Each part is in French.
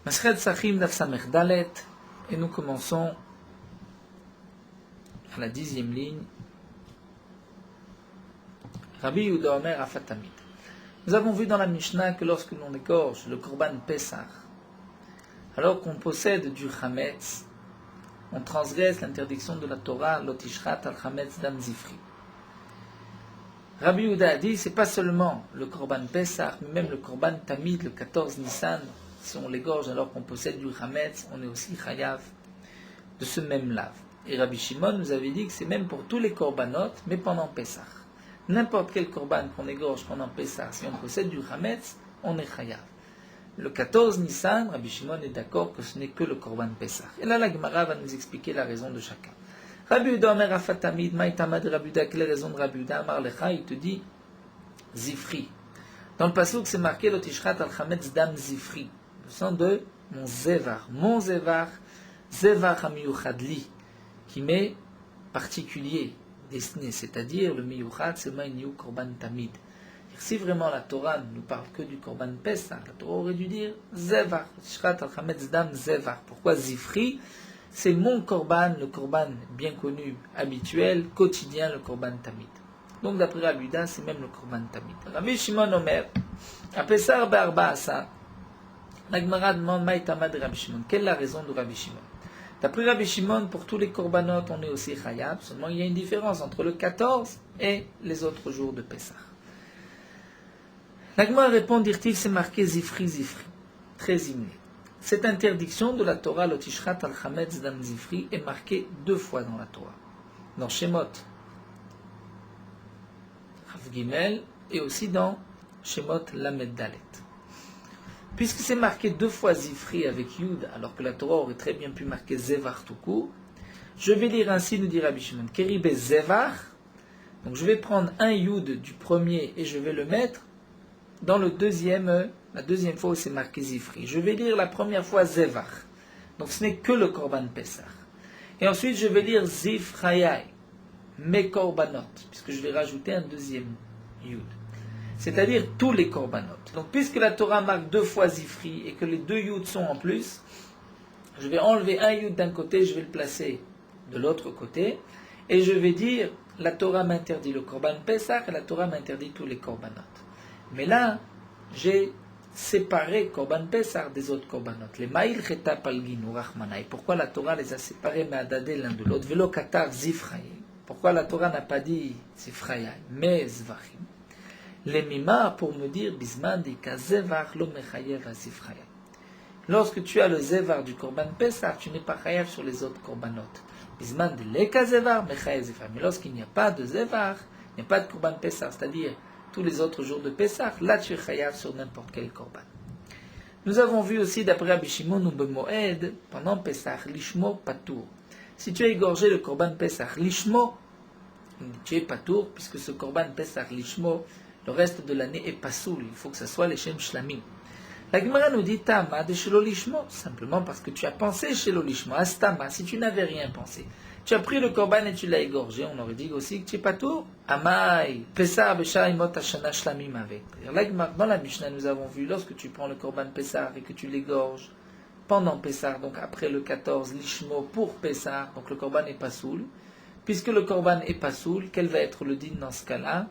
Masechet Psachim Daf Samech Dalet, et nous commençons à la 10e ligne. Rabbi Yehuda Omer Afatamid. Nous avons vu dans la Mishnah que lorsque l'on égorge le Korban Pessah, alors qu'on possède du Chametz, on transgresse l'interdiction de la Torah, Lotishrat al Chametz Dam Zifri. Rabbi Yehuda a dit, c'est pas seulement le Korban Pessah, mais même le Korban Tamid, le 14 Nissan, si on l'égorge alors qu'on possède du Chametz, on est aussi Chayav de ce même lave. Et Rabbi Shimon nous avait dit que c'est même pour tous les Korbanot, mais pendant Pessah. N'importe quel Korban qu'on égorge pendant Pessah, si on possède du Chametz, on est Chayav. Le 14 Nissan, Rabbi Shimon est d'accord que ce n'est que le Korban Pessah. Et là, la Gemara va nous expliquer la raison de chacun. Rabbi Yehuda Omer Afatamid, Maïtama de Rabbi Yehuda, quelle est la raison de Rabbi Yehuda? Amar Lecha, il te dit Zifri. Dans le passouk, c'est marqué Lotishrat al Chametz Dam Zifri. Le sang de mon Zevar Hamiyuchadli, qui m'est particulier, destiné, c'est-à-dire le Miyuchad, c'est Maïniou Korban Tamid. Si vraiment la Torah ne nous parle que du Korban Pessah, la Torah aurait dû dire Zevar, Lotishrat al Chametz Dam Zevar. Pourquoi Zifri? C'est mon Korban, le Korban bien connu, habituel, quotidien, le Korban Tamid. Donc d'après Rabbi Yehuda, c'est même le Korban Tamid. Rabbi Shimon Omer, à Pessah Be'arba Asa, la Gemara demande Maïtama de Rabbi Shimon. Quelle est la raison de Rabbi Shimon? D'après Rabbi Shimon, pour tous les Korbanot, on est aussi Chayav, seulement il y a une différence entre le 14 et les autres jours de Pessah. La Gemara répond, dirtif, c'est marqué Zifri, Zifri, très hymné. Cette interdiction de la Torah, Lotishrat al Chametz Dam Zifri, est marquée 2 fois dans la Torah. Dans Shemot, Rav Gimel, et aussi dans Shemot Lamed Dalet. Puisque c'est marqué 2 fois Zifri avec Yud, alors que la Torah aurait très bien pu marquer Zevar tout court, je vais lire ainsi, nous dit Rabbi Shimon, Keribe Zevar, donc je vais prendre un Yud du premier et je vais le mettre dans le deuxième, la deuxième fois où c'est marqué Zifri. Je vais lire la première fois Zevar, donc ce n'est que le Korban Pessah. Et ensuite je vais lire Zifrayai, mes Korbanot, puisque je vais rajouter un deuxième Yud. C'est-à-dire tous les korbanot. Donc puisque la Torah marque 2 fois Zifri et que les 2 yud sont en plus, je vais enlever un yud d'un côté, je vais le placer de l'autre côté, et je vais dire, la Torah m'interdit le korban Pessah et la Torah m'interdit tous les korbanot. Mais là, j'ai séparé korban Pessah des autres korbanot. Les ma'il cheta palginu rachmana. Et pourquoi la Torah les a séparés me'adadé l'un de l'autre? Velo katar zifraye. Pourquoi la Torah n'a pas dit zifraye, mais zvachim? Les mima pour me dire bisman di kazevar lo mechayev azifraya. Lorsque tu as le zevar du korban Pessah, tu n'es pas chayav sur les autres korbanot. Bisman di le kazevar mechayev zifraya. Mais lorsqu'il n'y a pas de zevar, il n'y a pas de korban Pessah, c'est-à-dire tous les autres jours de Pessah, là tu es chayav sur n'importe quel korban. Nous avons vu aussi d'après Rabbi Shimon ou Bemoed, pendant Pessah, lishmo patour. Si tu as égorgé le korban Pessah lishmo, tu es patour, puisque ce korban Pessah lishmo, le reste de l'année est pas soul, il faut que ce soit les Shem Shlamim. La Gemara nous dit Tama de Shelo Lishmo, simplement parce que tu as pensé Shelo Lishmo, Astama, si tu n'avais rien pensé. Tu as pris le korban et tu l'as égorgé, on aurait dit aussi que tu es pas tour. Amai, Pessah Beshai Mot Hashana Shlamim avec. Dans la Mishnah, nous avons vu, lorsque tu prends le korban Pessah et que tu l'égorges pendant Pessah, donc après le 14 Lishmo pour Pessah, donc le korban n'est pas soul. Puisque le korban est pas soul, quel va être le din dans ce cas-là?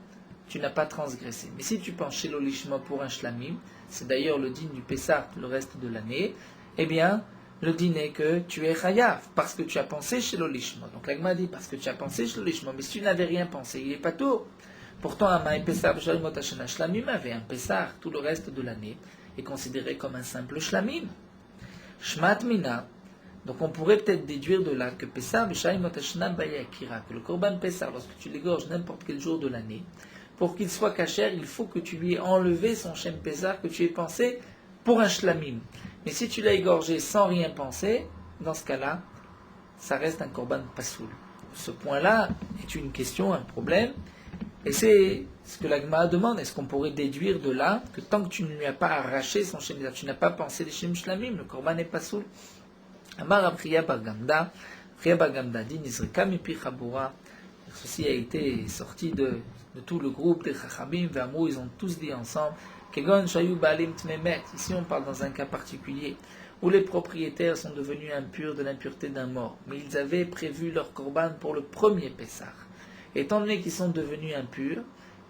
Tu n'as pas transgressé. Mais si tu penses chez l'olishma pour un shlamim, c'est d'ailleurs le din du Pessah le reste de l'année, eh bien, le din est que tu es chayav, parce que tu as pensé chez l'olishma. Donc l'agma dit, parce que tu as pensé chez l'olishma, mais si tu n'avais rien pensé, il n'est pas tout. Pourtant, un Pessah, shlamim avait un Pessah, tout le reste de l'année, est considéré comme un simple shlamim. Shmat mina. Donc on pourrait peut-être déduire de là que Pessah, que le korban Pessah, lorsque tu l'égorges n'importe quel jour de l'année, pour qu'il soit kasher, il faut que tu lui aies enlevé son Shem Pessah que tu aies pensé pour un shlamim. Mais si tu l'as égorgé sans rien penser, dans ce cas-là, ça reste un korban pasoul. Ce point-là est une question, un problème, et c'est ce que la Gemara demande. Est-ce qu'on pourrait déduire de là que tant que tu ne lui as pas arraché son Shem Pessah, tu n'as pas pensé les Shem Shlamim, le korban est pasoul. Amar Abriya Bargamda, dit Nizrika Mipi Chabura. Ceci a été sorti de tout le groupe des Chachamim, Vamrou, ils ont tous dit ensemble Kegon shayu baalim tmemet. Ici, on parle dans un cas particulier où les propriétaires sont devenus impurs de l'impureté d'un mort, mais ils avaient prévu leur korban pour le premier Pessah. Étant donné qu'ils sont devenus impurs,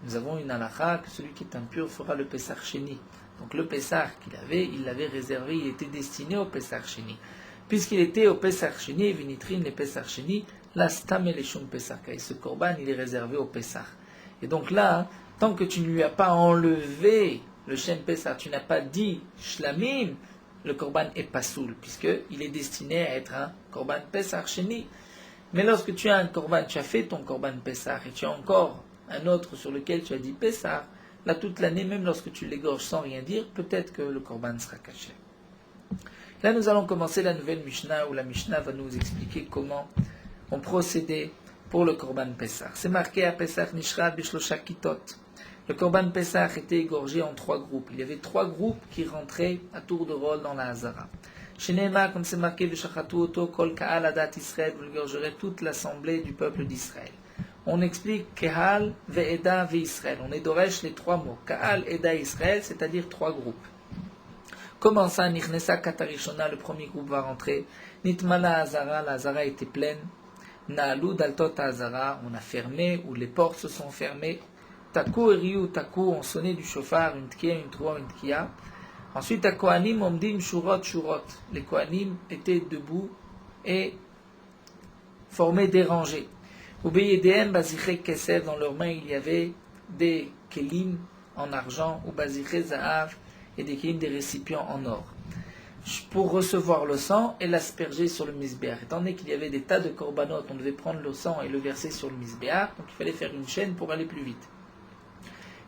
nous avons une halakha que celui qui est impur fera le Pessah Sheni. Donc le Pessah qu'il avait, il l'avait réservé, il était destiné au Pessah Sheni. Puisqu'il était au Pessah Sheni, Vinitrin les Pessah Sheni, la Stam et les Shum Pessah. Et ce korban, il est réservé au Pessah. Et donc là, tant que tu ne lui as pas enlevé le Shem Pessah, tu n'as pas dit Shlamim, le korban est pasoul, puisqu'il est destiné à être un korban Pessah Sheni. Mais lorsque tu as un korban, tu as fait ton korban Pessah, et tu as encore un autre sur lequel tu as dit Pessah, là toute l'année, même lorsque tu l'égorges sans rien dire, peut-être que le korban sera caché. Là nous allons commencer la nouvelle Mishnah, où la Mishnah va nous expliquer comment on procédait pour le korban Pessah. C'est marqué à Pessah Nishra Bishlosha Kitot. Le korban Pessah était égorgé en 3 groupes. Il y avait 3 groupes qui rentraient à tour de rôle dans la Hazara. Chez Nehema, comme c'est marqué, Veshachatu Oto Kol Kaal Adat Israël, vous égorgerez toute l'assemblée du peuple d'Israël. On explique Kehal, Ve'eda, Ve'Israël. On édoreche les 3 mots. Kaal, Eda, Israël, c'est-à-dire 3 groupes. Comment ça, Nichnesa Katarishona, le premier groupe va rentrer. Nitmala Hazara, la Hazara était pleine. Na'alu Daltot Hazara, on a fermé, ou les portes se sont fermées. Taku Eriu, Taku, on sonnait du chauffard, une tkia, une trois, une tkia. Ensuite, à Kohanim, Omdim, Shurot, Shurot. Les Kohanim étaient debout et formaient des rangées. Ubeyedem, Baziche Kesef, dans leurs mains, il y avait des kelim en argent, ou Baziche Zahav, et des kelim, des récipients en or, pour recevoir le sang et l'asperger sur le misbéach. Étant donné qu'il y avait des tas de korbanot, on devait prendre le sang et le verser sur le misbéach, donc il fallait faire une chaîne pour aller plus vite.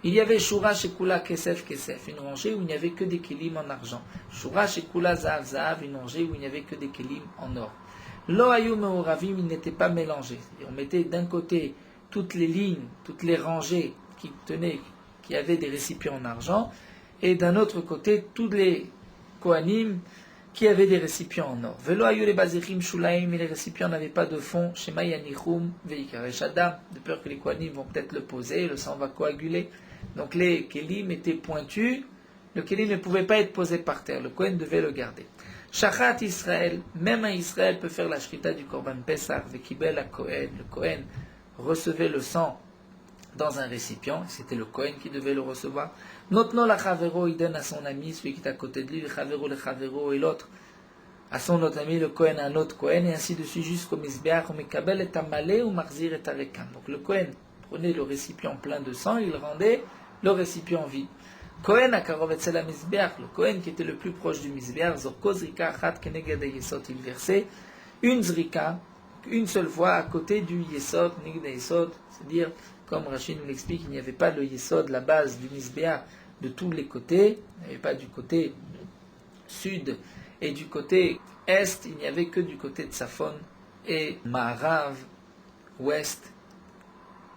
Il y avait Shura Shekula Kesef Kesef, une rangée où il n'y avait que des kelim en argent. Shura Shekula Zahav Zahav, une rangée où il n'y avait que des kelim en or. Lo Hayu Meoravim, ils n'étaient pas mélangés. Et on mettait d'un côté toutes les lignes, toutes les rangées qui avaient des récipients en argent, et d'un autre côté tous les Kohanim qui avaient des récipients en or. Velo Hayu le Bazichim Shulaim, et les récipients n'avaient pas de fond. Shema Yanichum Veikaresh Adam, de peur que les Kohanim vont peut-être le poser, le sang va coaguler. Donc les kelim étaient pointus, le kelim ne pouvait pas être posé par terre, le Kohen devait le garder. Shachat Israël, même un Israël peut faire la shrita du korban Pessah, vekibel à Kohen, le Kohen recevait le sang dans un récipient, c'était le Kohen qui devait le recevoir. Notno la chavero, il donne à son ami, celui qui est à côté de lui, le chavero et l'autre, à son autre ami, le Kohen à un autre Kohen, et ainsi de suite jusqu'au Mizbeach, mekabel et amalé ou marzir et arekam. Donc le Kohen prenait le récipient plein de sang, il rendait le récipient vide. Kohen a karovetzel la Mizbeach, le Kohen qui était le plus proche du Mizbeach, zorko zrika achat keneged yesod, il versait une zrika, une seule fois à côté du yesod, neged yesod, c'est-à-dire, comme Rachid nous l'explique, il n'y avait pas le yesod, la base du Mizbeach, de tous les côtés, il n'y avait pas du côté sud et du côté est, il n'y avait que du côté de Safon et Maharav, ouest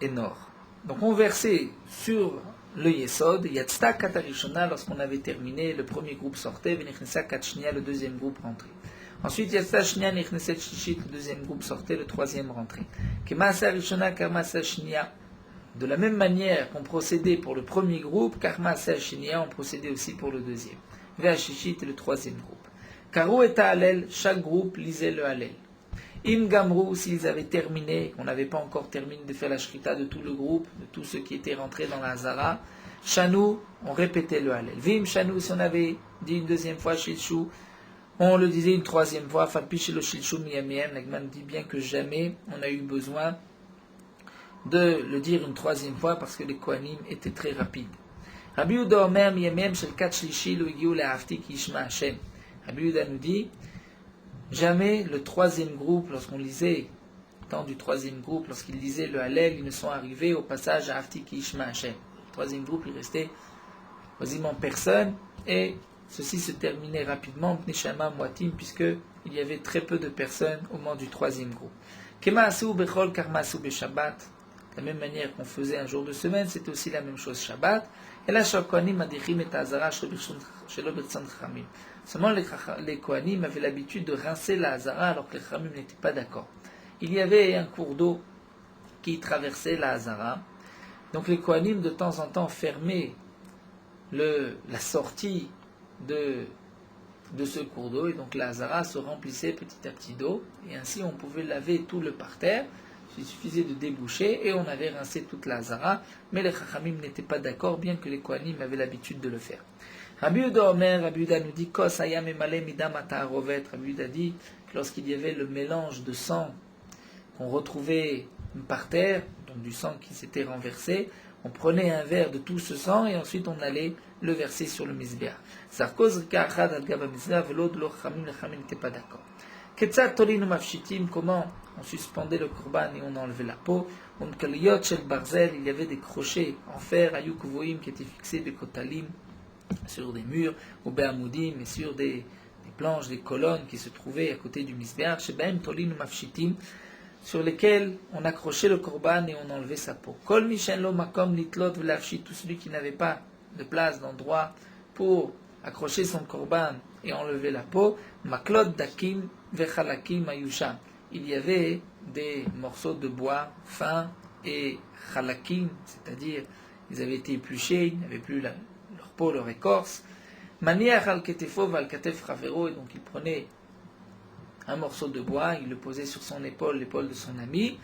et nord. Donc on versait sur le Yesod, Yatzta Katarishona, lorsqu'on avait terminé, le premier groupe sortait, Venichneса Katshnia, le deuxième groupe rentrait. Ensuite, Yatzta Shnia Nichneset Shishit, le deuxième groupe sortait, le troisième rentrait. Kemasa Rishona Karmasa Shnia, de la même manière qu'on procédait pour le premier groupe, Karmasa Shnia, on procédait aussi pour le deuxième. Veashishit est le troisième groupe. Karu et Hallel, chaque groupe lisait le Hallel. Im Gamrou, s'ils avaient terminé, qu'on n'avait pas encore terminé de faire la shrita de tout le groupe, de tous ceux qui étaient rentrés dans la Hazara, Shanou, on répétait le Hallel. Vim Shanou, si on avait dit une deuxième fois Shilchou, on le disait une troisième fois, Falpiche le Shilchou Miyamiem, l'Agman dit bien que jamais on a eu besoin de le dire une troisième fois parce que les Kohanim étaient très rapides. Rabbi Yehuda Omer Miyamiem Shel Kat Shlishi lo Igiu Le'afti Kishma Hashem. Rabbi Yehuda nous dit, jamais le troisième groupe, lorsqu'on lisait, temps du troisième groupe, lorsqu'ils lisaient le Hallel, ils ne sont arrivés au passage à Afti Kishma Hashem. Le troisième groupe, il restait quasiment personne, et ceci se terminait rapidement, Pneshama Moatim, puisqu'il y avait très peu de personnes au moment du troisième groupe. Kema Asu Bechol Karmasu Beshabbat, de la même manière qu'on faisait un jour de semaine, c'était aussi la même chose Shabbat. Et là, Kohanim Adichim et Azara Shelo Bertzon Chachamim. Seulement les Kohanim avaient l'habitude de rincer la Hazara alors que les Chachamim n'étaient pas d'accord. Il y avait un cours d'eau qui traversait la Hazara. Donc les Kohanim de temps en temps fermaient la sortie de ce cours d'eau, et donc la Hazara se remplissait petit à petit d'eau, et ainsi on pouvait laver tout le parterre. Il suffisait de déboucher et on avait rincé toute la Hazara, mais les Chachamim n'étaient pas d'accord, bien que les Kohanim avaient l'habitude de le faire. Rabbi Yehuda Omer, Rabbi Yehuda nous dit Kos hayam emale midam ataharovet. Rabbi Yehuda dit que lorsqu'il y avait le mélange de sang qu'on retrouvait par terre, donc du sang qui s'était renversé, on prenait un verre de tout ce sang et ensuite on allait le verser sur le misbéach. Sarkoz ka'achad al gaba misbéach, velod lo chamim, les chamim n'étaient pas d'accord. Ketzat tolinu mafshitim, comment on suspendait le korban et on enlevait la peau. On kaliyot shel barzel, il y avait des crochets en fer, ayuk voim, qui étaient fixés bekotalim sur des murs, ou be'amoudim, et sur des planches, des colonnes qui se trouvaient à côté du misbéach, shebaim tolinu mafshitim, sur lesquels on accrochait le korban et on enlevait sa peau. Kol mishen lo makom litlot v'lafshit, tout celui qui n'avait pas de place, d'endroit pour accrocher son korban et enlever la peau, maklot dakim vechalakim ayusham. Il y avait des morceaux de bois fins et chalakim, c'est-à-dire ils avaient été épluchés, ils n'avaient plus leur peau, leur écorce. Maniach al ketefo val katef ravero, et donc il prenait un morceau de bois, il le posait sur son épaule, l'épaule de son ami,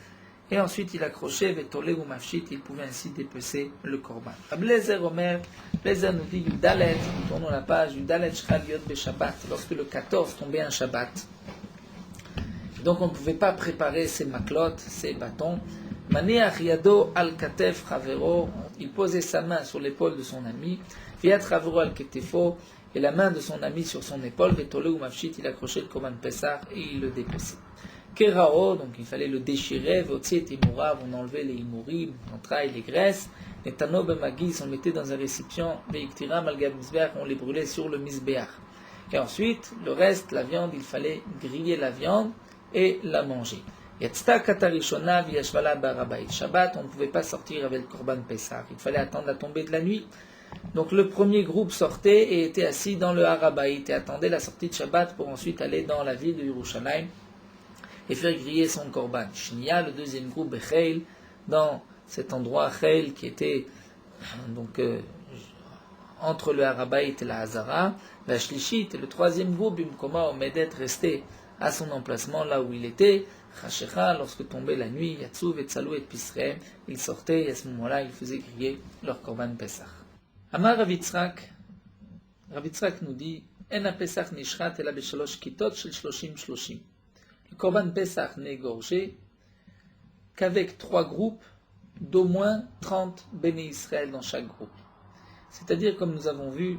et ensuite il accrochait vetolé ou mafshit, il pouvait ainsi dépecer le korban. Ablezer Omer, Ablezer nous dit Yudalet, tournons la page, Yudalet Shchal Yod Be Shabbat, lorsque le 14 tombait un Shabbat. Donc on ne pouvait pas préparer ses maklotes, ses bâtons. Maniach Yado al Katef Chavero, il posait sa main sur l'épaule de son ami, Viat Chavero al Ketefo, et la main de son ami sur son épaule, Vetole ou Mafshit, il accrochait le Korban Pessah et il le dépeçait. Kerao, donc il fallait le déchirer, Votzi et Imourav, on enlevait les imourim, l'entraille, les graisses, Netano Bemagis, on le mettait dans un récipient, Veiktiram al Gab Misbeach, on les brûlait sur le Misbeach. Et ensuite, le reste, la viande, il fallait griller la viande et la manger. Yatzta Katarishona Viashvala Barabaï. Shabbat, on ne pouvait pas sortir avec le Korban Pessah, il fallait attendre la tombée de la nuit. Donc le premier groupe sortait et était assis dans le Harabaït et attendait la sortie de Shabbat pour ensuite aller dans la ville de Yerushalayim et faire griller son korban. Shnia, le deuxième groupe, Becheil, dans cet endroit Cheil qui était donc entre le Harabaït et la Hazara. La Shlishit, le troisième groupe, Bimkoma Omedet, restait à son emplacement là où il était. Chashecha, lorsque tombait la nuit, Yatsuv et Tsalou et Pisrem, ils sortaient et à ce moment-là ils faisaient griller leur korban Pesach. Amar Rav Yitzhak nous dit En ha-Pesach nishrat ela beshalosh kitot shel 30-30. Le korban Pesach n'est égorgé qu'avec 3 groupes d'au moins 30 béné Israël dans chaque groupe. C'est-à-dire, comme nous avons vu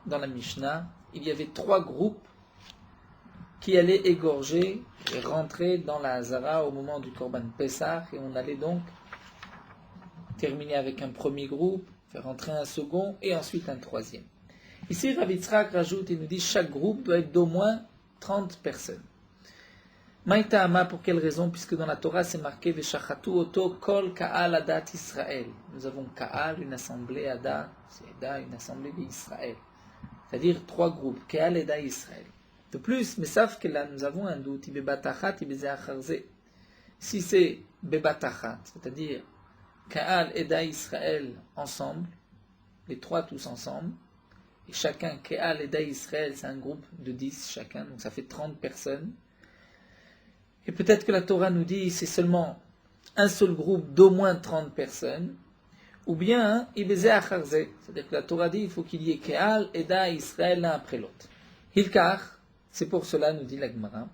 dans la Mishnah, il y avait 3 groupes qui allaient égorger et rentrer dans la Hazara au moment du korban Pesach, et on allait donc terminer avec un premier groupe, faire entrer un second et ensuite un troisième. Ici, Rav Yitzhak rajoute et nous dit chaque groupe doit être d'au moins 30 personnes. Maïta'ama, pour quelle raison? Puisque dans la Torah c'est marqué Veshachatu oto kol ka'al adat Israël. Nous avons ka'al, une assemblée, ada, c'est Ada, une assemblée d'Israël. C'est-à-dire 3 groupes, ka'al eda Israël. De plus, mais savent que là nous avons un doute, Ibebatachat, Ibezeacharze. Si c'est Bebatachat, c'est-à-dire Ka'al Eda Israël ensemble, les 3 tous ensemble, et chacun, Ka'al Eda Israël, c'est un groupe de 10 chacun, donc ça fait 30 personnes. Et peut-être que la Torah nous dit c'est seulement un seul groupe d'au moins 30 personnes, ou bien Ibeze Acharze, c'est-à-dire que la Torah dit il faut qu'il y ait Ka'al Eda Israël l'un après l'autre. Hilkar, c'est pour cela, nous dit la Gemara,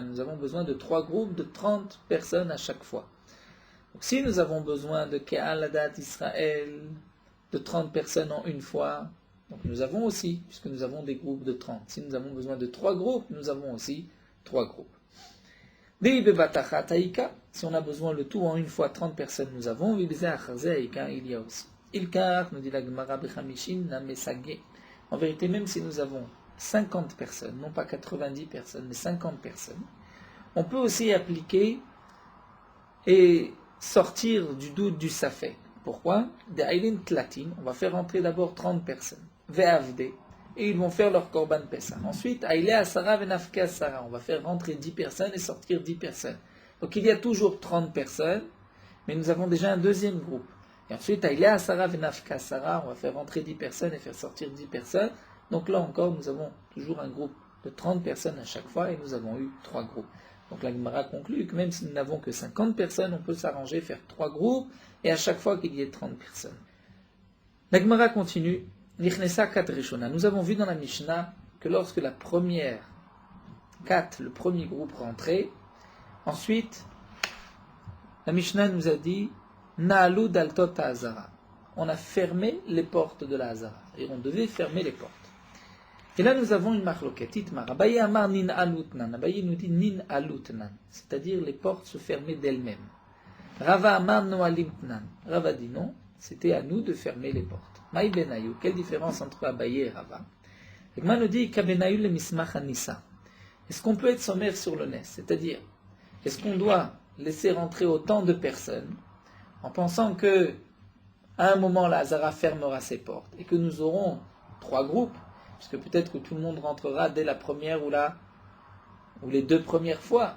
nous avons besoin de 3 groupes de 30 personnes à chaque fois. Donc, si nous avons besoin de Ke'al Adat Israël, de 30 personnes en une fois, donc nous avons aussi, puisque nous avons des groupes de 30. Si nous avons besoin de 3 groupes, nous avons aussi 3 groupes. Si on a besoin le tout en une fois, 30 personnes, nous avons, il y a aussi. Ilkar, nous dit la Gemara, Bechamishin, Namesage. En vérité, même si nous avons 50 personnes, non pas 90 personnes, mais 50 personnes, on peut aussi appliquer et sortir du doute du Safek. Pourquoi? Des Aïlin Tlatin, on va faire entrer d'abord 30 personnes, Ve'avde, et ils vont faire leur Korban Pesach. Ensuite, Aïlé Asara Venafke Asara, on va faire rentrer 10 personnes et sortir 10 personnes. Donc il y a toujours 30 personnes, mais nous avons déjà un deuxième groupe. Et ensuite, Aïlea Sarah Venafka Sarah, on va faire rentrer 10 personnes et faire sortir 10 personnes. Donc là encore, nous avons toujours un groupe de 30 personnes à chaque fois et nous avons eu 3 groupes. Donc la Gemara conclut que même si nous n'avons que 50 personnes, on peut s'arranger, faire 3 groupes et à chaque fois qu'il y ait 30 personnes. La Gemara continue. Nichnesa kat rishona. Nous avons vu dans la Mishnah que lorsque la première le premier groupe rentrait, ensuite, la Mishnah nous a dit Na'alu daltot ha'azara. On a fermé les portes de la Hazara. Et on devait fermer les portes. Et là, nous avons une marloquette. Itmar. Abaye amar nin alutnan. Abaye nous dit nin alutnan. C'est-à-dire les portes se fermaient d'elles-mêmes. Rava amar noalimtnan. Rava dit non, c'était à nous de fermer les portes. Maï benayu. Quelle différence entre Abaye et Rava? Egma nous dit kabenayu le mismach anissa. Est-ce qu'on peut être sommaire sur le nes? C'est-à-dire, est-ce qu'on doit laisser rentrer autant de personnes en pensant que à un moment la Hazara fermera ses portes et que nous aurons 3 groupes, puisque peut-être que tout le monde rentrera dès la première ou les 2 premières fois.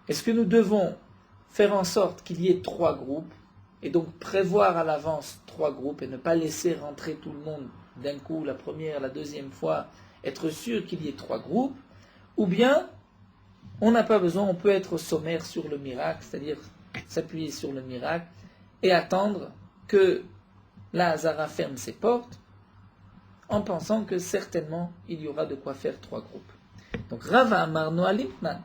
Est-ce que nous devons faire en sorte qu'il y ait 3 groupes et donc prévoir à l'avance 3 groupes et ne pas laisser rentrer tout le monde d'un coup la première, la deuxième fois, être sûr qu'il y ait 3 groupes, ou bien on n'a pas besoin, on peut être sommaire sur le miracle, c'est-à-dire s'appuyer sur le miracle et attendre que la Hazara ferme ses portes en pensant que certainement il y aura de quoi faire 3 groupes. Donc Rava Amar Noalimtnan.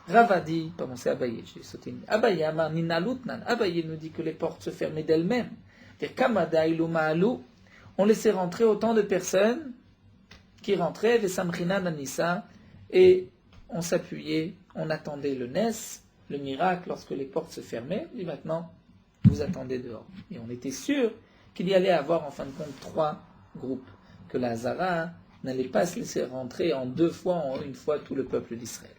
Rava dit, pardon, c'est Abaye, j'ai sauté une. Abaye Amar Ninalutnan. Abaye nous dit que les portes se fermaient d'elles-mêmes. C'est-à-dire Kamada Ilu Ma'alu, on laissait rentrer autant de personnes qui rentraient, Vesamchina Nanissa, et on s'appuyait, on attendait le nes, le miracle, lorsque les portes se fermaient, et maintenant, vous attendez dehors. Et on était sûr qu'il y allait avoir en fin de compte 3 groupes, que la Hazara n'allait pas se laisser rentrer en 2 fois, en une fois, tout le peuple d'Israël.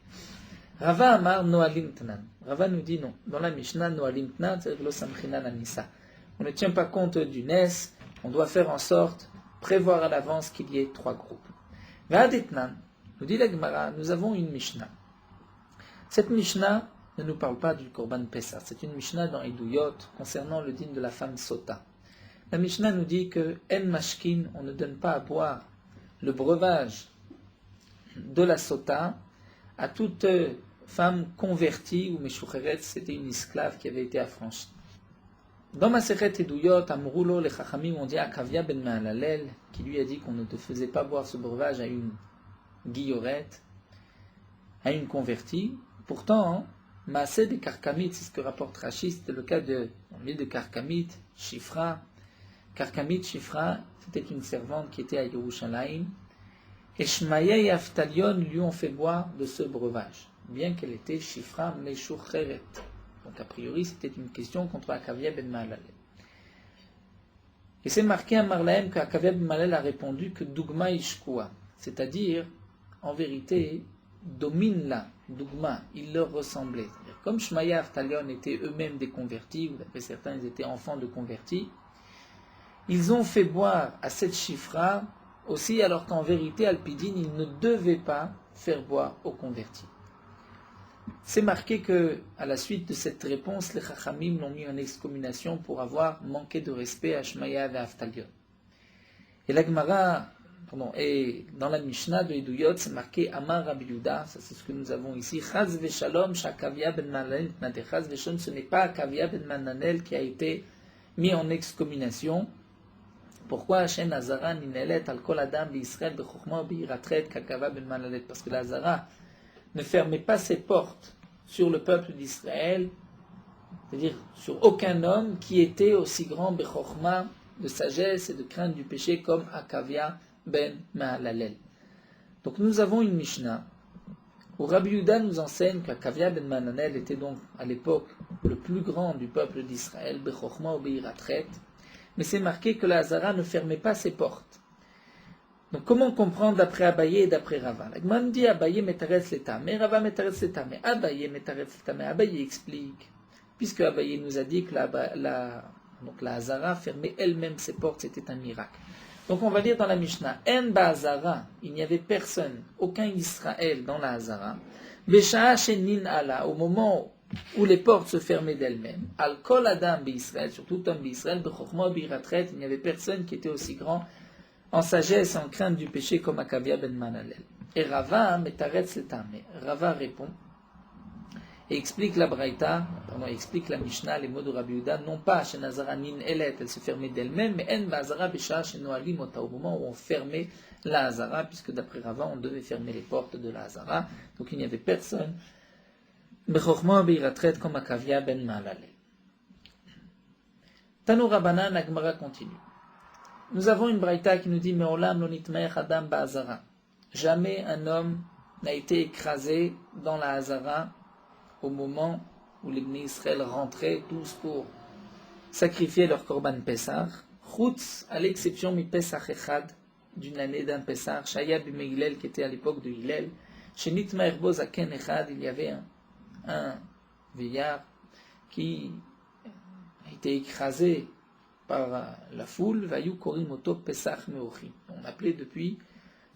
Rava Amar Noalimtnan. Rava nous dit non. Dans la Mishnah, Noalimtnan, c'est lo samchina nanissa. On ne tient pas compte du nes, on doit faire en sorte, prévoir à l'avance qu'il y ait 3 groupes. Va'aditnan, nous dit la Gemara, nous avons une Mishnah. Cette Mishnah ne nous parle pas du Korban Pessah. C'est une Mishnah dans Eduyot concernant le dîme de la femme Sota. La Mishnah nous dit que En Mashkin, on ne donne pas à boire le breuvage de la Sota à toute femme convertie ou Meshucheret, c'était une esclave qui avait été affranchie. Dans Masechet Eduyot, Amroulo, les Chachamim ont dit à Kavia ben Mahalalel, qui lui a dit qu'on ne te faisait pas boire ce breuvage à une guillorette, à une convertie. Pourtant, Maaseh de Karkamit, c'est ce que rapporte Rashi, c'était le cas de l'île de Karkamit, Shifra. Karkamit, Shifra, c'était une servante qui était à Yerushalayim. Et Shmaya et Aftalion lui ont fait boire de ce breuvage, bien qu'elle était Shifra Meshucheret. Donc a priori, c'était une question contre Akavia ben Mahalalel. Et c'est marqué à Marlahem qu'Akavia ben Mahalalel a répondu que Dougma Ishkua, c'est-à-dire, en vérité, domine-la, Dougma, il leur ressemblait. C'est-à-dire, comme Shmaya et Aftalion étaient eux-mêmes des convertis, ou d'après certains, ils étaient enfants de convertis, ils ont fait boire à cette Shifra aussi, alors qu'en vérité, Alpidine, ils ne devaient pas faire boire aux convertis. C'est marqué que, à la suite de cette réponse, les Chachamim l'ont mis en excommunication pour avoir manqué de respect à Shmaya et Aftalion. Et la Gemara, et dans la Mishnah de Eduyot, c'est marqué Amar Rabbi Yehuda, ça c'est ce que nous avons ici. Chaz v'shalom shakavia ben Mahalalel, Chaz v'shalom, ce n'est pas Akavia ben Mahalalel qui a été mis en excommunication. Pourquoi Hashem Hazara ninelet al kol adam d'Israël b'chokhma b'iratret kakava ben Mahalalel? Parce que la Hazara ne fermait pas ses portes sur le peuple d'Israël, c'est-à-dire sur aucun homme qui était aussi grand b'chokhma, de sagesse et de crainte du péché comme Akavia ben Mahalalel. Donc nous avons une Mishnah où Rabbi Yehuda nous enseigne qu'Akavia ben Mahalalel était donc à l'époque le plus grand du peuple d'Israël, b'chokhma ou b'iratret, mais c'est marqué que la Hazara ne fermait pas ses portes. Donc comment comprendre d'après Abaye et d'après Rava? La Gemara dit Abaye metaretz letame, Rava metaretz letame, Abaye metaretz letame. Abaye explique, puisque Abaye nous a dit que la Hazara fermait elle-même ses portes, c'était un miracle. Donc on va lire dans la Mishnah, En Hazara, il n'y avait personne, aucun Israël dans la Hazara. Besha'a shenin ala, au moment où les portes se fermaient d'elles-mêmes. Al kol adam b'Israël, sur tout homme d'Israël, b'chokhma b'iratret, il n'y avait personne qui était aussi grand en sagesse et en crainte du péché comme Akavia ben Manalel. Et Rava metaretz letame. Rava répond et explique la Braïta, explique la Mishnah, les mots de Rabbi Yehuda, non pas chez Nazara nin elet, elle se fermait d'elle-même, mais en ba'azara b'shah chez Noalim ota, au moment où on fermait la Hazara, puisque d'après Rava, on devait fermer les portes de la Hazara, donc il n'y avait personne. B'chokhma b'iratret comme Akavia ben Malalel. Tanu Rabbanan, la Gemara continue. Nous avons une Braïta qui nous dit, Me'olam lo nitmeach adam ba'azara. Jamais un homme n'a été écrasé dans la Hazara au moment où les Bnei Israël rentraient tous pour sacrifier leur Korban Pessah, Chutz, à l'exception mi Pesach Echad, d'une année d'un Pessah, Shaya b'Meilel, qui était à l'époque de Hillel, chez Nitma Erbo Zaken Echad, il y avait un vieillard qui a été écrasé par la foule, Vayu Korim Oto Pesach Meochim. On appelait depuis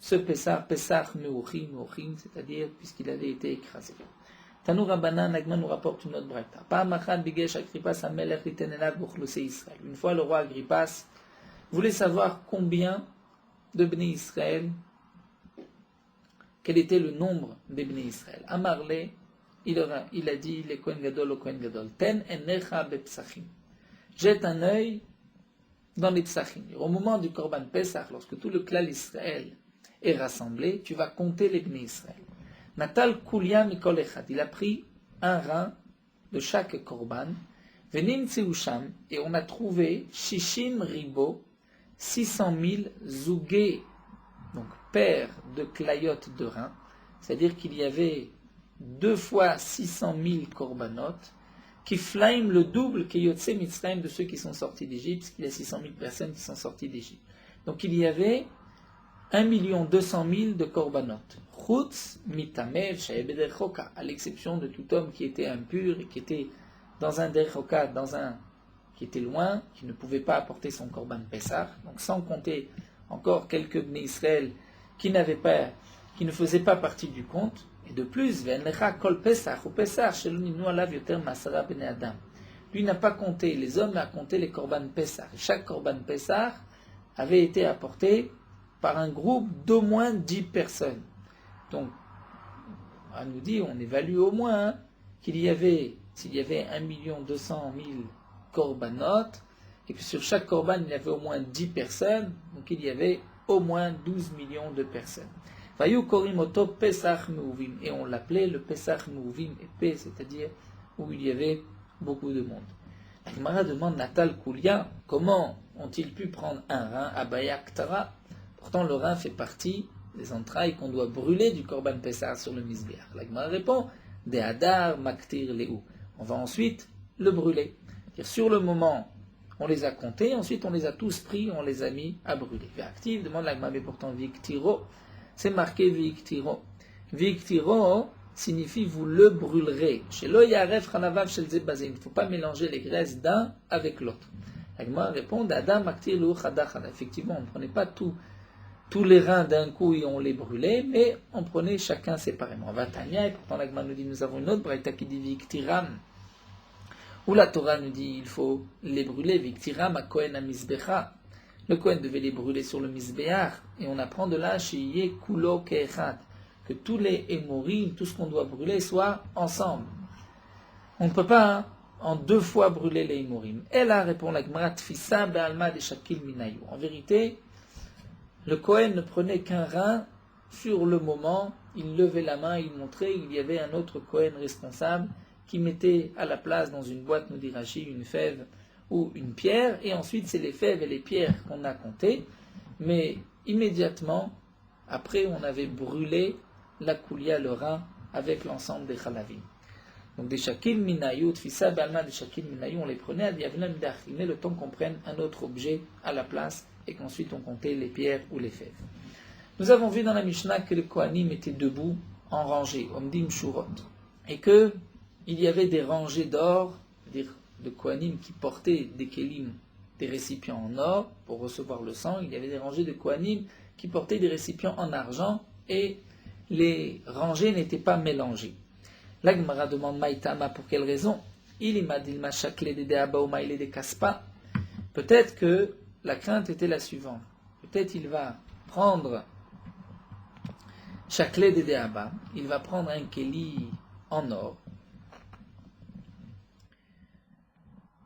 ce Pessah Pesach Meochim, c'est-à-dire puisqu'il avait été écrasé. Tanu Rabbanan, Nagman nous rapporte une autre braïta. Une fois, le roi Agrippas voulait savoir combien de Bnei Israël, quel était le nombre des Bnei Israël. Amarle, il a dit, le Kohen Gadol au Kohen Gadol, Ten enecha bepsachim. Jette un œil dans les psachim. Au moment du Korban Pesach, lorsque tout le clan Israël est rassemblé, tu vas compter les Bnei Israël. Natal Kulia Mikol Echad. Il a pris un rein de chaque korban. Venim Tseusham. Et on a trouvé Shishim Ribo, 600 000 zougé, donc paires de clayotes de reins. C'est-à-dire qu'il y avait 2 fois 600 000 korbanot qui flaiment le double que Yotse Mitzrayim de ceux qui sont sortis d'Égypte, parce qu'il y a 600 000 personnes qui sont sorties d'Égypte. Donc il y avait 1 200 000 de korbanot. Chutz mitamev shaebeder choka, à l'exception de tout homme qui était impur et qui était dans un derchoka, qui était loin, qui ne pouvait pas apporter son korban Pessah. Donc sans compter encore quelques Bnei Israël qui ne faisaient pas partie du compte. Et de plus, ve'enlecha kol Pesach ou Pesach shelo nimnu alav yoter masara bnei adam. Lui n'a pas compté les hommes, mais a compté les korban Pessah. Chaque korban Pessah avait été apporté par un groupe d'au moins 10 personnes. Donc, on nous dit, on évalue au moins s'il y avait 1 200 000 korbanot, et que sur chaque korban, il y avait au moins 10 personnes, donc il y avait au moins 12 millions de personnes. Vayu korimoto Pesach Meuvim, et on l'appelait le Pesach Meuvim, épais, c'est-à-dire où il y avait beaucoup de monde. La Gemara demande, Natal Kulia, comment ont-ils pu prendre un rein à Bayaktara? Pourtant, le rein fait partie des entrailles qu'on doit brûler du Korban Pessah sur le Mizbeach. La Gemara répond, De Hadar Maktir Lehu. On va ensuite le brûler. C'est-à-dire, sur le moment, on les a comptés, ensuite on les a tous pris, on les a mis à brûler. Active demande la Gemara, mais pourtant Viktiro, c'est marqué Viktiro. Viktiro signifie vous le brûlerez. Chez l'Oyaref Hanavav Shel Zebazé, il ne faut pas mélanger les graisses d'un avec l'autre. La Gemara répond, Adam Maktir Lehu Chadachada. Effectivement, on ne prenait pas tous les reins d'un coup et on les brûlait, mais on prenait chacun séparément. Vatania, et pourtant la Gemara nous dit, nous avons une autre braïta qui dit Viktiram, où la Torah nous dit, il faut les brûler, Viktiram à Kohen à Mizbecha. Le Kohen devait les brûler sur le Mizbeach, et on apprend de là, chez Yé Kulo Keechad, que tous les hémorim, tout ce qu'on doit brûler, soit ensemble. On ne peut pas en 2 fois brûler les hémorim. Et là, répond la Gemara, Tfisa Be'alma de Shakil Minayu. En vérité, le Kohen ne prenait qu'un rein sur le moment, il levait la main, il montrait, il y avait un autre Kohen responsable qui mettait à la place dans une boîte, nous dit Rashi, une fève ou une pierre, et ensuite c'est les fèves et les pierres qu'on a comptées, mais immédiatement, après on avait brûlé la koulia, le rein, avec l'ensemble des chalavim. Donc des shakil minayut, fissa balma des shakil minayut, on les prenait à diavinam d'achimé, le temps qu'on prenne un autre objet à la place, et qu'ensuite on comptait les pierres ou les fèves. Nous avons vu dans la Mishnah que les Kohanim étaient debout, en rangée, omdim shurot, et que il y avait des rangées d'or, c'est-à-dire de Kohanim qui portaient des kelim, des récipients en or pour recevoir le sang, il y avait des rangées de Kohanim qui portaient des récipients en argent, et les rangées n'étaient pas mélangées. La Gemara demande Maïtama pour quelle raison? Il m'a dit Machakle de Deabaoma il est des Kaspa. Peut-être que la crainte était la suivante. Peut-être il va prendre Chakle de Deaba, il va prendre un Keli en or.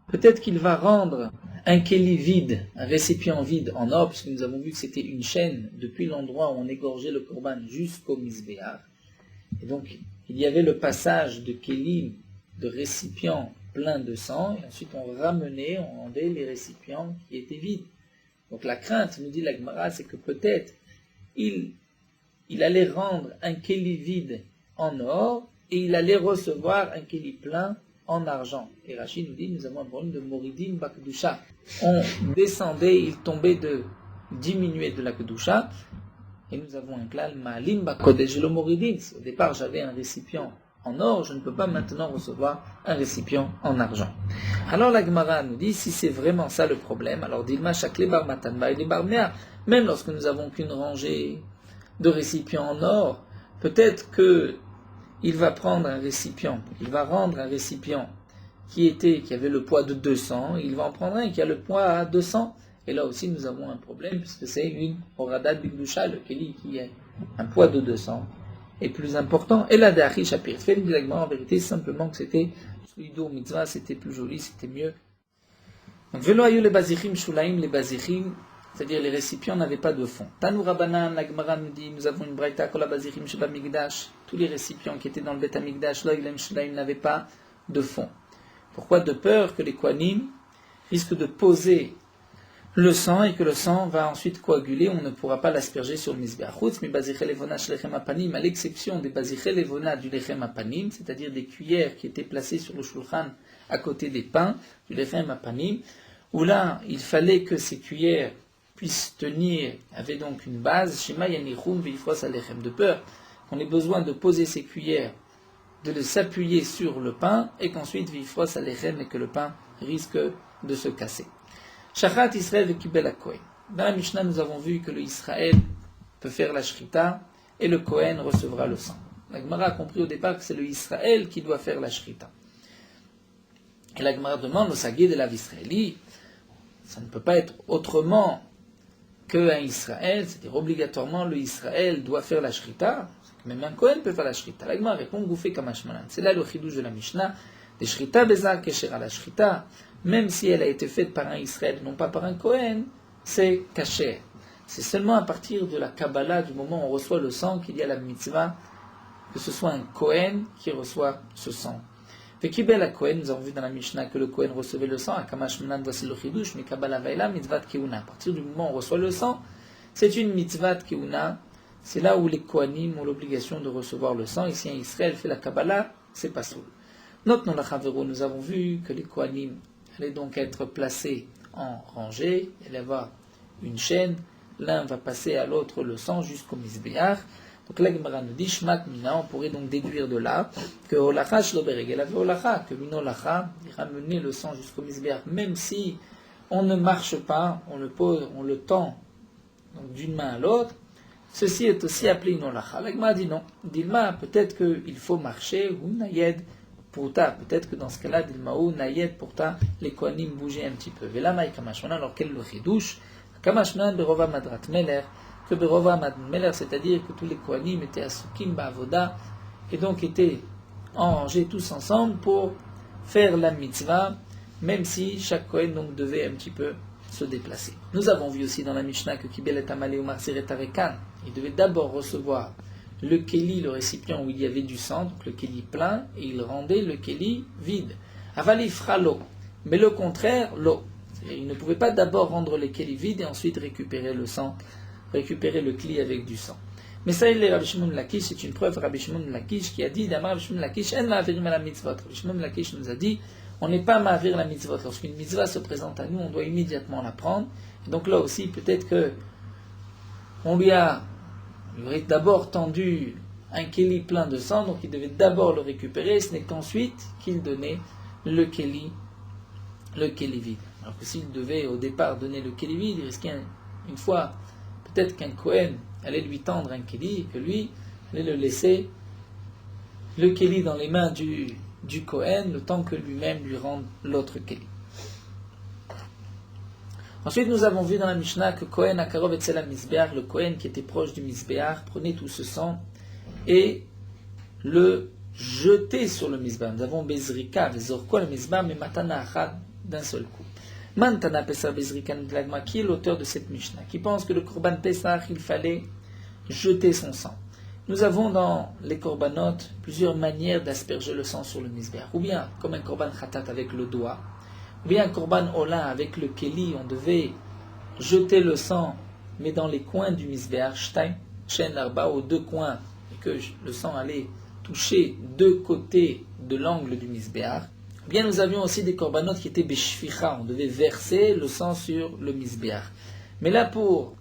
Peut-être qu'il va rendre un Keli vide, un récipient vide en or, puisque nous avons vu que c'était une chaîne depuis l'endroit où on égorgeait le Korban jusqu'au Misbéach. Et donc, il y avait le passage de Keli, de récipients pleins de sang, et ensuite on ramenait, on rendait les récipients qui étaient vides. Donc la crainte, nous dit la Gemara, c'est que peut-être il allait rendre un Keli vide en or, et il allait recevoir un Keli plein en argent. Et Rachid nous dit, nous avons un problème de Moridin Bakdusha. On descendait, il tombait de diminuer de la Kedusha, et nous avons un klal Ma'alim Bakodesh lo Moridin. Si au départ j'avais un récipient en or, je ne peux pas maintenant recevoir un récipient en argent. Alors la Gemara nous dit, si c'est vraiment ça le problème, alors Dilma Shakle Bar Matanba et Bar Mea, même lorsque nous n'avons qu'une rangée de récipients en or, peut-être que il va prendre un récipient, il va rendre un récipient qui avait le poids de 200, il va en prendre un qui a le poids à 200, et là aussi nous avons un problème, puisque c'est une Horadat Bigdusha, le Keli qui a un poids de 200, est plus important. Et la Dachi Shapir fait en vérité simplement que c'était Lido Mitzvah, c'était plus joli, c'était mieux. Donc Velo ayu les bazichim shulaim, les bazichim, c'est-à-dire les récipients n'avaient pas de fond. Tanu Rabbanan, la Gemara nous dit, nous avons une braïta kol bazichim sheba migdash, tous les récipients qui étaient dans le Bet Hamikdash, lo ilem shulaim, n'avaient pas de fond. Pourquoi? De peur que les Kohanim risquent de poser le sang et que le sang va ensuite coaguler, on ne pourra pas l'asperger sur le Mizbeach. Mais bazichel levona shlechem apanim, à l'exception des bazichel levona du lechem apanim, c'est-à-dire des cuillères qui étaient placées sur le shulchan à côté des pains, du lechem apanim, où là, il fallait que ces cuillères puissent tenir, avaient donc une base, shema yanichum veifros alechem, de peur qu'on ait besoin de poser ces cuillères, de s'appuyer sur le pain, et qu'ensuite veifros alechem, et que le pain risque de se casser. Shachat Israël et Kibel Kohen. Dans la Mishnah, nous avons vu que le Israël peut faire la shrita et le Kohen recevra le sang. La Gemara a compris au départ que c'est le Israël qui doit faire la shrita. Et la Gemara demande au Sagid de la Israéli, ça ne peut pas être autrement qu'un Israël, c'est-à-dire obligatoirement le Israël doit faire la shrita, même un Kohen peut faire la shrita. La Gemara répond Goufé Kamashmanan. C'est là le chidouche de la Mishnah, des shrita bezar keshera la shrita. Même si elle a été faite par un Israël, non pas par un Kohen, c'est caché. C'est seulement à partir de la Kabbalah, du moment où on reçoit le sang, qu'il y a la mitzvah, que ce soit un Kohen qui reçoit ce sang. Vekibel à Kohen, nous avons vu dans la Mishnah que le Kohen recevait le sang, à Kamash Menan, voici le Chidush, mais Kabbalah Vaila, mitzvah de Keuna. À partir du moment où on reçoit le sang, c'est une mitzvah de Keuna. C'est là où les Kohanim ont l'obligation de recevoir le sang. Ici, un Israël fait la Kabbalah, c'est pas soul. Notre non la Chavero, nous avons vu que les Kohanim allait donc être placé en rangée, il va y avoir une chaîne, l'un va passer à l'autre le sang jusqu'au Mizbeach. Donc la Gemara nous dit, Shmat Mina, on pourrait donc déduire de là que Olacha Shloberegel avait Olacha, que une Olacha ira mener le sang jusqu'au Mizbeach, même si on ne marche pas, on le pose, on le tend donc d'une main à l'autre. Ceci est aussi appelé une Olacha. La Gemara dit non, Dilma, peut-être qu'il faut marcher, ou Nayed, Pourta, peut-être que dans ce cas-là, Dilmaou, Nayed, Pourta, les Kohanim bougeaient un petit peu. Velamai Kamashmanan, alors quel le chidouche? Kamashmanan Berova Madrat Meler, que Berova Madrat Meler, c'est-à-dire que tous les Kohanim étaient à Sukim Ba'avoda, et donc étaient en rangée tous ensemble pour faire la mitzvah, même si chaque Kohen donc devait un petit peu se déplacer. Nous avons vu aussi dans la Mishnah que Kibel et Amalé ou Marser et Arekan, il devait d'abord recevoir le kéli, le récipient où il y avait du sang, donc le kéli plein, et il rendait le kéli vide. Avali fera l'eau, mais le contraire, l'eau. Il ne pouvait pas d'abord rendre le kéli vide et ensuite récupérer le sang, récupérer le kéli avec du sang. Mais ça, il est Rabbi Shimon Lakish, c'est une preuve Rabbi Shimon Lakish qui a dit, Damar Rabbi Shimon Lakish, en ma'avirim la mitzvot. Rabbi Shimon Lakish nous a dit, on n'est pas ma'avir la mitzvot. Lorsqu'une mitzvah se présente à nous, on doit immédiatement la prendre. Et donc là aussi, peut-être que on lui aurait d'abord tendu un kéli plein de sang, donc il devait d'abord le récupérer, ce n'est qu'ensuite qu'il donnait le kéli vide. Alors que s'il devait au départ donner le kéli vide, il risquait une fois, peut-être qu'un Kohen allait lui tendre un kéli, et que lui allait le laisser le Keli dans les mains du Kohen, le temps que lui-même lui rende l'autre Keli. Ensuite, nous avons vu dans la Mishnah que Kohen Akarov Etzel HaMizbeach, le Kohen qui était proche du Mizbeach, prenait tout ce sang et le jetait sur le Mizbeach. Nous avons Bezrika, Vezorko, le Mizbeach, mais Matana Achad d'un seul coup. Mantana Pesach Bezrika Nitlagma, qui est l'auteur de cette Mishnah, qui pense que le Korban Pesach, il fallait jeter son sang. Nous avons dans les Korbanot plusieurs manières d'asperger le sang sur le Mizbeach. Ou bien, comme un Korban Khatat avec le doigt, ou bien un Korban Ola avec le Keli, on devait jeter le sang, mais dans les coins du Mizbeach, Shtaim, Shen Arba, aux deux coins, et que le sang allait toucher deux côtés de l'angle du Mizbeach. Ou bien nous avions aussi des Korbanot qui étaient Beshficha, on devait verser le sang sur le Mizbeach. Mais là, pour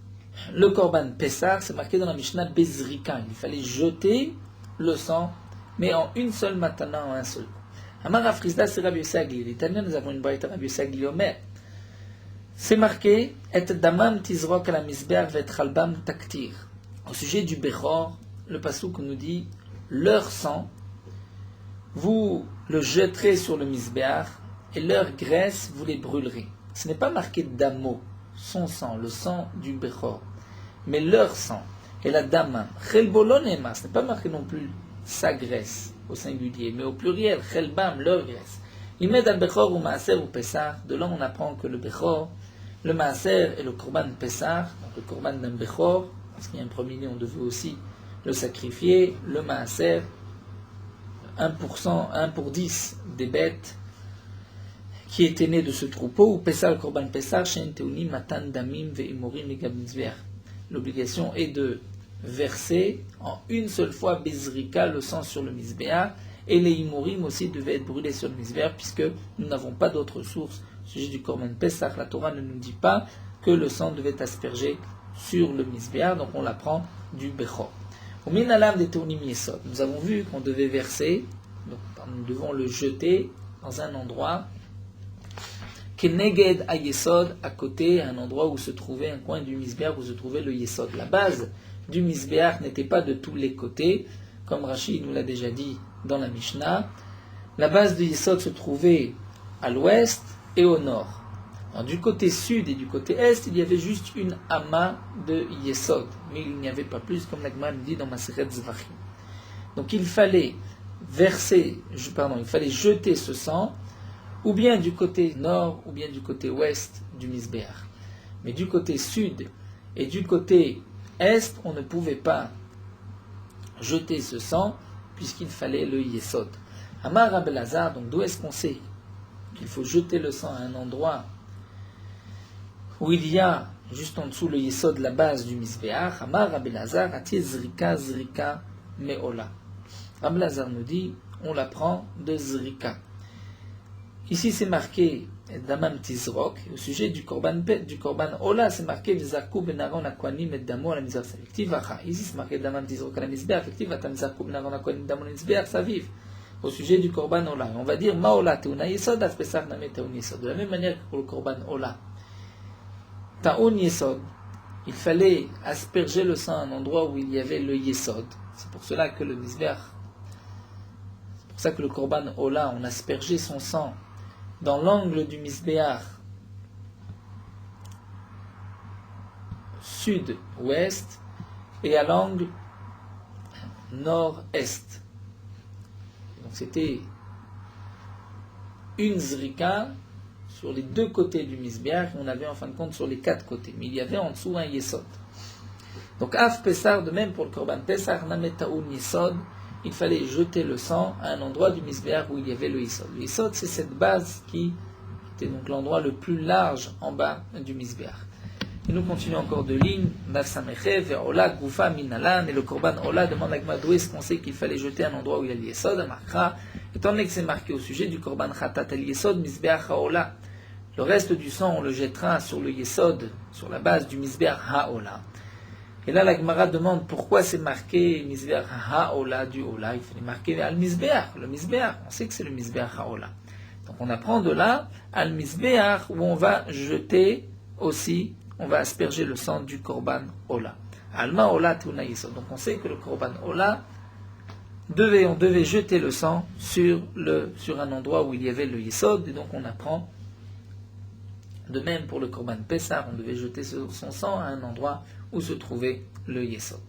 le Korban Pessah, c'est marqué dans la Mishnah Bezrika, il fallait jeter le sang, mais en une seule matana, en un seul coup. Amar Afrizda, c'est Rabbi Yossi Agli. L'Italien, nous avons une braïta Rabbi Yossi Agli Omer. C'est marqué Et damam tizrok ala misbeach vet chalbam taktir. Au sujet du Bechor, le passouk nous dit leur sang, vous le jetterez sur le misbeach et leur graisse, vous les brûlerez. Ce n'est pas marqué damo, son sang, le sang du Bechor, mais leur sang. Et la damam, chelbolonema, ce n'est pas marqué non plus sa graisse au singulier, mais au pluriel, chelbam, leur graisse. Imed al Bechor ou maaser ou pesar, de là on apprend que le Bechor, le maaser et le korban pesar, donc le korban d'un Bechor, parce qu'il y a un premier-né, on devait aussi le sacrifier, le maaser, 1%, 1 pour 10 des bêtes qui étaient nées de ce troupeau, ou pesar, le korban pesar, shen teuni matan damim ve'imorim legabizver. L'obligation est de verser en une seule fois bezrika, le sang sur le misbéa, et les imorim aussi devaient être brûlés sur le misbéa, puisque nous n'avons pas d'autre source. Au sujet du korban pesach, la Torah ne nous dit pas que le sang devait asperger sur le misbéa, donc on l'apprend du bechor. Au minalam des teunim yesod, nous avons vu qu'on devait verser, donc nous devons le jeter dans un endroit Keneged à Yesod, à côté, un endroit où se trouvait un coin du Misbéach, où se trouvait le Yesod. La base du Misbéach n'était pas de tous les côtés, comme Rashi nous l'a déjà dit dans la Mishnah. La base du Yesod se trouvait à l'ouest et au nord. Alors, du côté sud et du côté est, il y avait juste une amas de Yesod, mais il n'y avait pas plus, comme l'Agma nous dit dans Maseret Zvachim. Donc il fallait il fallait jeter ce sang, ou bien du côté nord, ou bien du côté ouest du Misbéach. Mais du côté sud et du côté est, on ne pouvait pas jeter ce sang, puisqu'il fallait le Yesod. Amar Rabbi Elazar, donc d'où est-ce qu'on sait qu'il faut jeter le sang à un endroit où il y a juste en dessous le Yesod, la base du Misbéach? Amar Rabbi Elazar, ati zrika zrika me'ola. Rabbi Elazar nous dit, on l'apprend de zrika. Ici c'est marqué Damam Tizrok, au sujet du Korban Ola, c'est marqué Vizarku benaron akwanim et damo à la misère sélective. Ici c'est marqué Damam Tizrok à la misère effective, Atam Zarku benaron akwanim damo à la misère, ça vive. Au sujet du Korban Ola, on va dire Maola teuna yesod, af pesach name teun yesod. De la même manière que pour le Korban Ola, taun yesod, il fallait asperger le sang à un endroit où il y avait le yesod. C'est pour cela que le misbéach, c'est pour ça que le Korban Ola, on aspergeait son sang dans l'angle du Misbéach sud-ouest et à l'angle nord-est. Donc c'était une zrika sur les deux côtés du Misbéach, on avait en fin de compte sur les quatre côtés, mais il y avait en dessous un yesod. Donc af pesar, de même pour le korban pesar, nametaoun yesod, il fallait jeter le sang à un endroit du Misbéach où il y avait le Yesod. Le Yesod, c'est cette base qui était donc l'endroit le plus large en bas du Misbéach. Et nous continuons encore de ligne. Naf Sameche, vers Ola, Goufa, Minalan, et le Korban Ola demande à Gma d'où est-ce qu'on sait qu'il fallait jeter à un endroit où il y a le Yesod, à Makra, étant donné que c'est marqué au sujet du Korban Khatat, el Yesod, Misbéach Haola. Le reste du sang, on le jettera sur le Yesod, sur la base du Misbéach Haola. Et là, la Gemara demande pourquoi c'est marqué Misbéach Haola du Ola. Il fallait marquer Al Misbéach, le Misbéach. On sait que c'est le Misbéach Haola. Donc on apprend de là Al Misbéach où on va jeter aussi, on va asperger le sang du Korban Ola. Alma Ola Tuna Yesod. Donc on sait que le Korban Ola on devait jeter le sang sur un endroit où il y avait le Yesod, et donc on apprend, de même pour le Korban Pessah, on devait jeter son sang à un endroit où se trouvait le Yesod.